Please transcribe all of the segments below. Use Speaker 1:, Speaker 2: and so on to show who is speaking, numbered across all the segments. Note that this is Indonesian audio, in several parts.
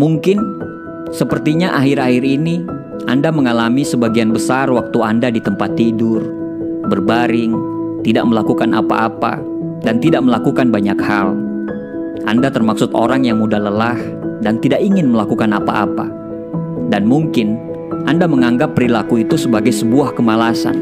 Speaker 1: Mungkin, sepertinya akhir-akhir ini Anda mengalami sebagian besar waktu Anda di tempat tidur, berbaring, tidak melakukan apa-apa, dan tidak melakukan banyak hal. Anda termaksud orang yang mudah lelah dan tidak ingin melakukan apa-apa. Dan mungkin Anda menganggap perilaku itu sebagai sebuah kemalasan.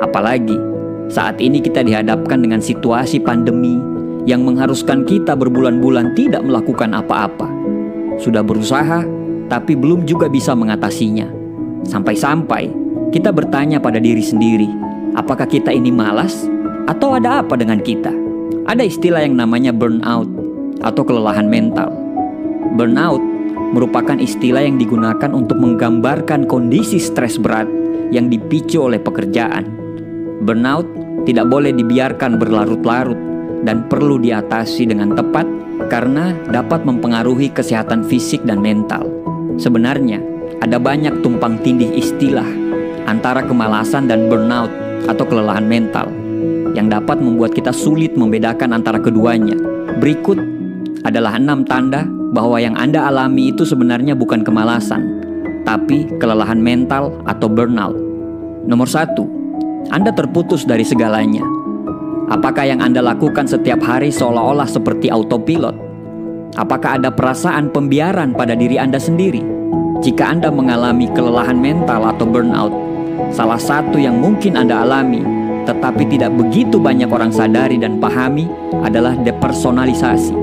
Speaker 1: Apalagi saat ini kita dihadapkan dengan situasi pandemi yang mengharuskan kita berbulan-bulan tidak melakukan apa-apa. Sudah berusaha, tapi belum juga bisa mengatasinya. Sampai-sampai kita bertanya pada diri sendiri, apakah kita ini malas atau ada apa dengan kita? Ada istilah yang namanya burnout atau kelelahan mental. Burnout merupakan istilah yang digunakan untuk menggambarkan kondisi stres berat yang dipicu oleh pekerjaan. Burnout tidak boleh dibiarkan berlarut-larut dan perlu diatasi dengan tepat karena dapat mempengaruhi kesehatan fisik dan mental. Sebenarnya, ada banyak tumpang tindih istilah antara kemalasan dan burnout atau kelelahan mental yang dapat membuat kita sulit membedakan antara keduanya. Berikut adalah 6 tanda bahwa yang Anda alami itu sebenarnya bukan kemalasan, tapi kelelahan mental atau burnout. Nomor 1, Anda terputus dari segalanya. Apakah yang Anda lakukan setiap hari seolah-olah seperti autopilot? Apakah ada perasaan pembiaran pada diri Anda sendiri? Jika Anda mengalami kelelahan mental atau burnout, salah satu yang mungkin Anda alami, tetapi tidak begitu banyak orang sadari dan pahami adalah depersonalisasi.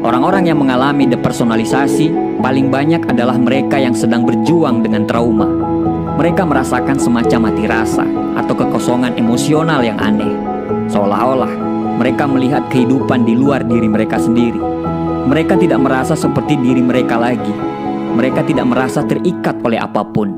Speaker 1: Orang-orang yang mengalami depersonalisasi paling banyak adalah mereka yang sedang berjuang dengan trauma. Mereka merasakan semacam mati rasa atau kekosongan emosional yang aneh. Seolah-olah mereka melihat kehidupan di luar diri mereka sendiri. Mereka tidak merasa seperti diri mereka lagi. Mereka tidak merasa terikat oleh apapun.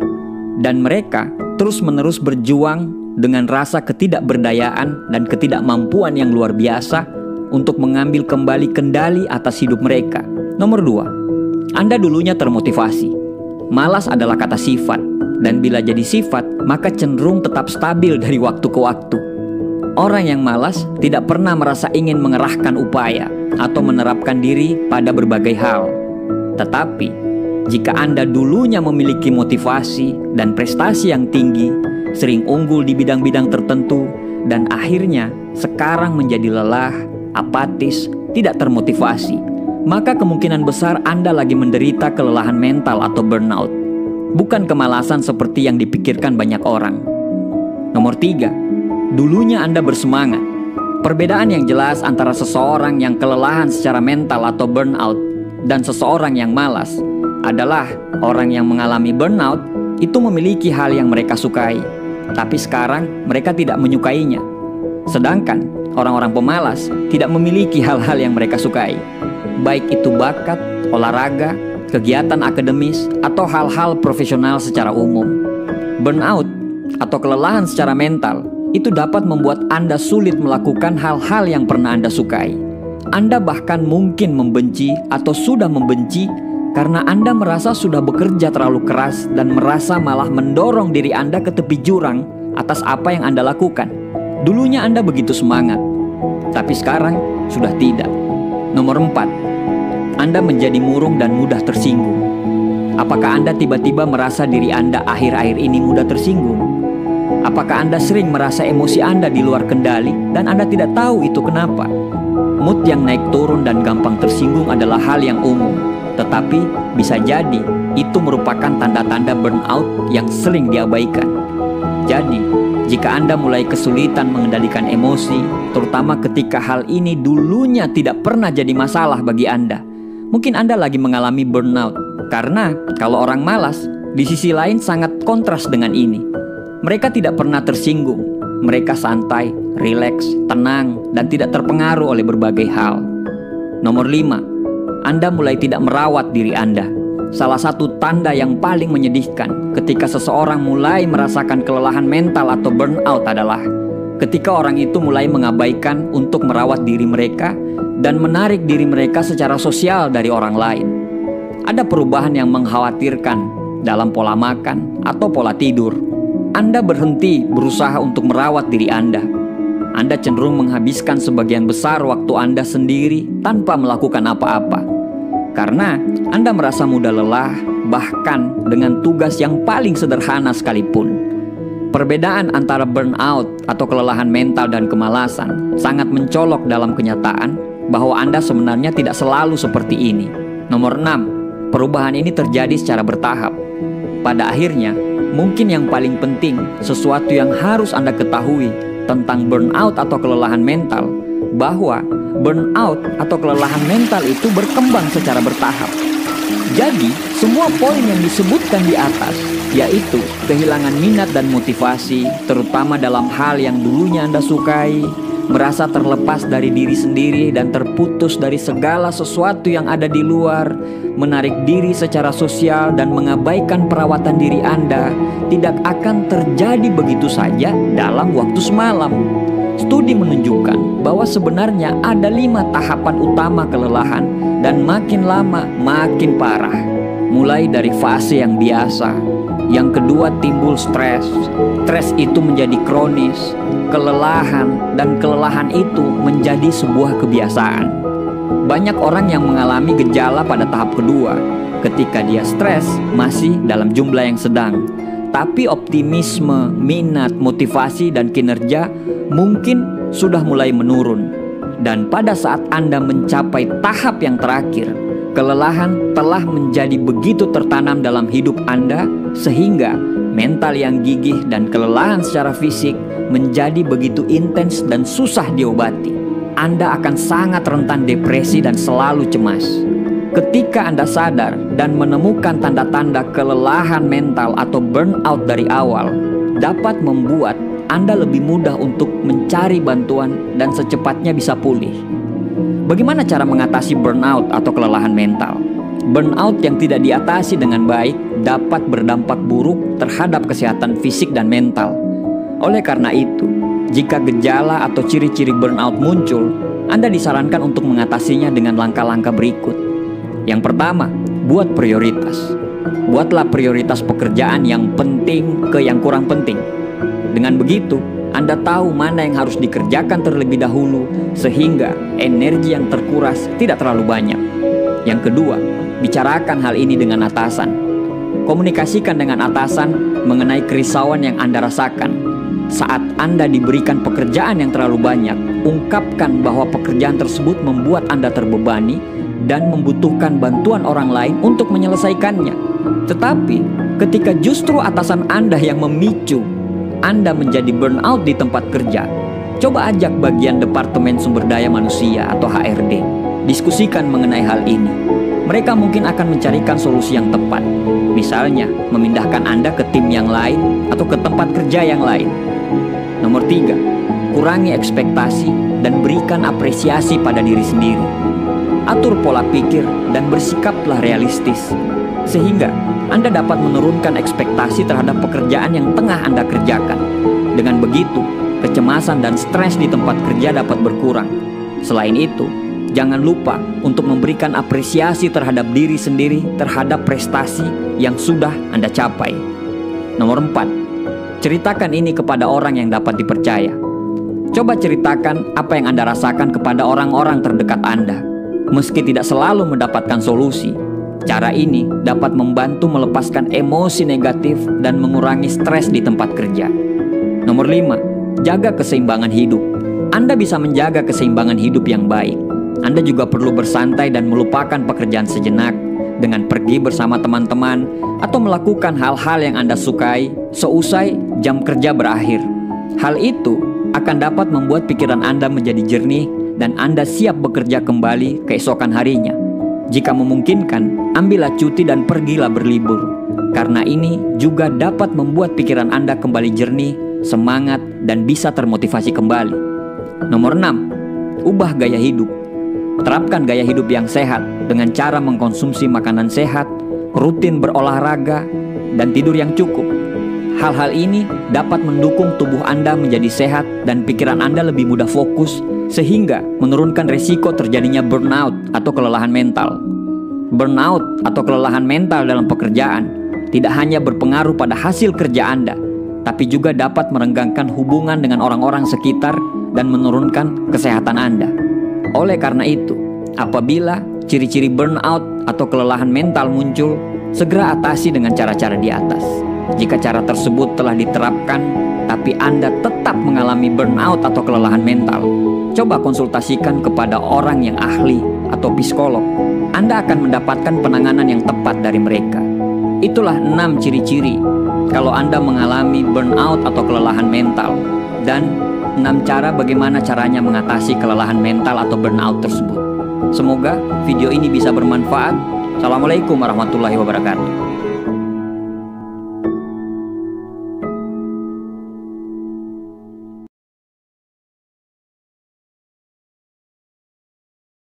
Speaker 1: Dan mereka terus-menerus berjuang dengan rasa ketidakberdayaan dan ketidakmampuan yang luar biasa untuk mengambil kembali kendali atas hidup mereka. Nomor 2, Anda dulunya termotivasi. Malas adalah kata sifat, dan bila jadi sifat, maka cenderung tetap stabil dari waktu ke waktu. Orang yang malas tidak pernah merasa ingin mengerahkan upaya atau menerapkan diri pada berbagai hal. Tetapi, jika Anda dulunya memiliki motivasi dan prestasi yang tinggi, sering unggul di bidang-bidang tertentu, dan akhirnya sekarang menjadi lelah, apatis, tidak termotivasi, maka kemungkinan besar Anda lagi menderita kelelahan mental atau burnout, bukan kemalasan seperti yang dipikirkan banyak orang. Nomor 3, dulunya Anda bersemangat. Perbedaan yang jelas antara seseorang yang kelelahan secara mental atau burnout dan seseorang yang malas adalah orang yang mengalami burnout itu memiliki hal yang mereka sukai, tapi sekarang mereka tidak menyukainya. Sedangkan orang-orang pemalas tidak memiliki hal-hal yang mereka sukai, baik itu bakat, olahraga, kegiatan akademis, atau hal-hal profesional secara umum. Burnout atau kelelahan secara mental itu dapat membuat Anda sulit melakukan hal-hal yang pernah Anda sukai. Anda bahkan mungkin membenci atau sudah membenci karena Anda merasa sudah bekerja terlalu keras dan merasa malah mendorong diri Anda ke tepi jurang atas apa yang Anda lakukan. Dulunya Anda begitu semangat, tapi sekarang sudah tidak. Nomor 4, Anda menjadi murung dan mudah tersinggung. Apakah Anda tiba-tiba merasa diri Anda akhir-akhir ini mudah tersinggung? Apakah Anda sering merasa emosi Anda di luar kendali dan Anda tidak tahu itu kenapa? Mood yang naik turun dan gampang tersinggung adalah hal yang umum, tetapi bisa jadi itu merupakan tanda-tanda burnout yang sering diabaikan. Jadi, jika Anda mulai kesulitan mengendalikan emosi, terutama ketika hal ini dulunya tidak pernah jadi masalah bagi Anda, mungkin Anda lagi mengalami burnout. Karena kalau orang malas, di sisi lain sangat kontras dengan ini. Mereka tidak pernah tersinggung. Mereka santai, rileks, tenang, dan tidak terpengaruh oleh berbagai hal. Nomor 5, Anda mulai tidak merawat diri Anda. Salah satu tanda yang paling menyedihkan ketika seseorang mulai merasakan kelelahan mental atau burnout adalah ketika orang itu mulai mengabaikan untuk merawat diri mereka dan menarik diri mereka secara sosial dari orang lain. Ada perubahan yang mengkhawatirkan dalam pola makan atau pola tidur. Anda berhenti berusaha untuk merawat diri Anda. Anda cenderung menghabiskan sebagian besar waktu Anda sendiri tanpa melakukan apa-apa. Karena Anda merasa mudah lelah, bahkan dengan tugas yang paling sederhana sekalipun. Perbedaan antara burnout atau kelelahan mental dan kemalasan sangat mencolok dalam kenyataan bahwa Anda sebenarnya tidak selalu seperti ini. Nomor 6, perubahan ini terjadi secara bertahap. Pada akhirnya, mungkin yang paling penting, sesuatu yang harus Anda ketahui tentang burnout atau kelelahan mental, bahwa burnout atau kelelahan mental itu berkembang secara bertahap. Jadi, semua poin yang disebutkan di atas, yaitu kehilangan minat dan motivasi, terutama dalam hal yang dulunya Anda sukai, merasa terlepas dari diri sendiri dan terputus dari segala sesuatu yang ada di luar, menarik diri secara sosial dan mengabaikan perawatan diri Anda, tidak akan terjadi begitu saja dalam waktu semalam. Studi menunjukkan bahwa sebenarnya ada 5 tahapan utama kelelahan dan makin lama makin parah. Mulai dari fase yang biasa, yang kedua timbul stres. Stres itu menjadi kronis, kelelahan, dan kelelahan itu menjadi sebuah kebiasaan. Banyak orang yang mengalami gejala pada tahap kedua ketika dia stres masih dalam jumlah yang sedang. Tapi optimisme, minat, motivasi, dan kinerja mungkin sudah mulai menurun. Dan pada saat Anda mencapai tahap yang terakhir, kelelahan telah menjadi begitu tertanam dalam hidup Anda sehingga mental yang gigih dan kelelahan secara fisik menjadi begitu intens dan susah diobati. Anda akan sangat rentan depresi dan selalu cemas. Ketika Anda sadar dan menemukan tanda-tanda kelelahan mental atau burnout dari awal, dapat membuat Anda lebih mudah untuk mencari bantuan dan secepatnya bisa pulih. Bagaimana cara mengatasi burnout atau kelelahan mental? Burnout yang tidak diatasi dengan baik dapat berdampak buruk terhadap kesehatan fisik dan mental. Oleh karena itu, jika gejala atau ciri-ciri burnout muncul, Anda disarankan untuk mengatasinya dengan langkah-langkah berikut. Yang pertama, buat prioritas. Buatlah prioritas pekerjaan yang penting ke yang kurang penting. Dengan begitu, Anda tahu mana yang harus dikerjakan terlebih dahulu sehingga energi yang terkuras tidak terlalu banyak. Yang kedua, bicarakan hal ini dengan atasan. Komunikasikan dengan atasan mengenai kerisauan yang Anda rasakan. Saat Anda diberikan pekerjaan yang terlalu banyak, ungkapkan bahwa pekerjaan tersebut membuat Anda terbebani dan membutuhkan bantuan orang lain untuk menyelesaikannya. Tetapi, ketika justru atasan Anda yang memicu Anda menjadi burnout di tempat kerja, coba ajak bagian Departemen Sumber Daya Manusia atau HRD. Diskusikan mengenai hal ini. Mereka mungkin akan mencarikan solusi yang tepat. Misalnya, memindahkan Anda ke tim yang lain atau ke tempat kerja yang lain. Nomor 3, kurangi ekspektasi dan berikan apresiasi pada diri sendiri. Atur pola pikir dan bersikaplah realistis, sehingga Anda dapat menurunkan ekspektasi terhadap pekerjaan yang tengah Anda kerjakan. Dengan begitu, kecemasan dan stres di tempat kerja dapat berkurang. Selain itu, jangan lupa untuk memberikan apresiasi terhadap diri sendiri terhadap prestasi yang sudah Anda capai. Nomor 4, ceritakan ini kepada orang yang dapat dipercaya. Coba ceritakan apa yang Anda rasakan kepada orang-orang terdekat Anda. Meski tidak selalu mendapatkan solusi, cara ini dapat membantu melepaskan emosi negatif dan mengurangi stres di tempat kerja. Nomor 5, jaga keseimbangan hidup. Anda bisa menjaga keseimbangan hidup yang baik. Anda juga perlu bersantai dan melupakan pekerjaan sejenak dengan pergi bersama teman-teman atau melakukan hal-hal yang Anda sukai seusai jam kerja berakhir. Hal itu akan dapat membuat pikiran Anda menjadi jernih dan Anda siap bekerja kembali keesokan harinya. Jika memungkinkan, ambillah cuti dan pergilah berlibur. Karena ini juga dapat membuat pikiran Anda kembali jernih, semangat, dan bisa termotivasi kembali. Nomor 6, ubah gaya hidup. Terapkan gaya hidup yang sehat dengan cara mengkonsumsi makanan sehat, rutin berolahraga, dan tidur yang cukup. Hal-hal ini dapat mendukung tubuh Anda menjadi sehat dan pikiran Anda lebih mudah fokus, sehingga menurunkan risiko terjadinya burnout atau kelelahan mental. Burnout atau kelelahan mental dalam pekerjaan tidak hanya berpengaruh pada hasil kerja Anda, tapi juga dapat merenggangkan hubungan dengan orang-orang sekitar dan menurunkan kesehatan Anda. Oleh karena itu, apabila ciri-ciri burnout atau kelelahan mental muncul, segera atasi dengan cara-cara di atas. Jika cara tersebut telah diterapkan, tapi Anda tetap mengalami burnout atau kelelahan mental, coba konsultasikan kepada orang yang ahli atau psikolog. Anda akan mendapatkan penanganan yang tepat dari mereka. Itulah 6 ciri-ciri kalau Anda mengalami burnout atau kelelahan mental, dan 6 cara bagaimana caranya mengatasi kelelahan mental atau burnout tersebut. Semoga video ini bisa bermanfaat. Assalamualaikum warahmatullahi wabarakatuh.